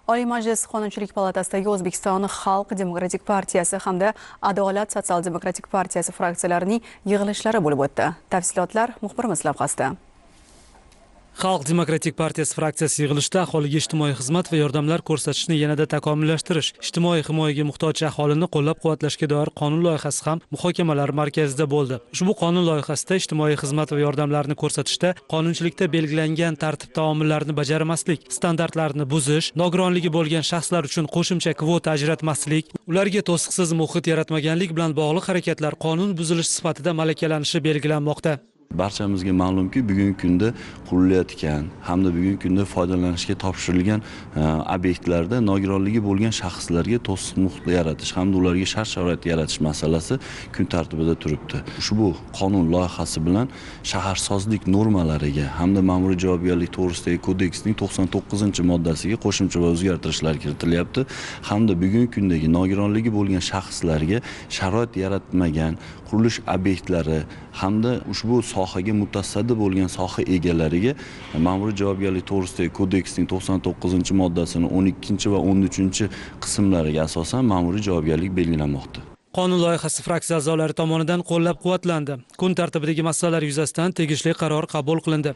Oliy Majlis Qonunchilik palatasidagi O'zbekiston Xalq Demokratik partiyasi hamda Adolat sotsial-demokratik partiyasi fraksiyalarining yig'ilishlari bo'lib o'tdi. Tafsilotlar muxbirimiz lavhasida. Xalq Demokratik partiyasi fraksiyasi yig'ilishida aholiga ijtimoiy xizmat va yordamlar ko'rsatishni yanada takomillashtirish, ijtimoiy himoyaga muhtoj aholini qo'llab-quvvatlashga doir qonun loyihasi ham muhokamalar markazida bo'ldi. Ushbu qonun loyihasida ijtimoiy xizmat va yordamlarni ko'rsatishda qonunchilikda belgilangan tartib-taomillarni bajarmaslik, standartlarni buzish, nogironligi bo'lgan shaxslar uchun qo'shimcha kvota ajratmaslik, ularga to'siqsiz muhit yaratmaganlik bilan bog'liq harakatlar qonun buzilishi sifatida malakalanishi belgilanmoqda. Barchamizga ma'lumki, bugungi kunda qurilayotgan hamda bugungi kunda foydalanishga topshirilgan obyektlarda nogironligi bo'lgan shaxslarga to'siq muhit yaratish hamda ularga shart-sharoit yaratish masalasi kun tartibida turibdi. Ushbu qonun loyihasi bilan shaharsozlik normalariga hamda ma'muriy javobgarlik to'g'risidagi kodeksning 99-moddasiga qo'shimcha va o'zgartirishlar kiritilyapti hamda bugungi kundagi nogironligi bo'lgan shaxslarga sharoit yaratmagan qurilish obyektlari hamda ushbu sohaga mutasaddi bo'lgan soha egalariga ma'muriy javobgarlik to'g'risidagi kodeksning 99-moddasining 12 va 13-qismlariga asosan ma'muriy javobgarlik belgilanmoqda. Qonun loyihasi fraksiya a'zolari tomonidan qo'llab-quvvatlandi. Kun tartibidagi masalalar yuzasidan tegishli qaror qabul qilindi.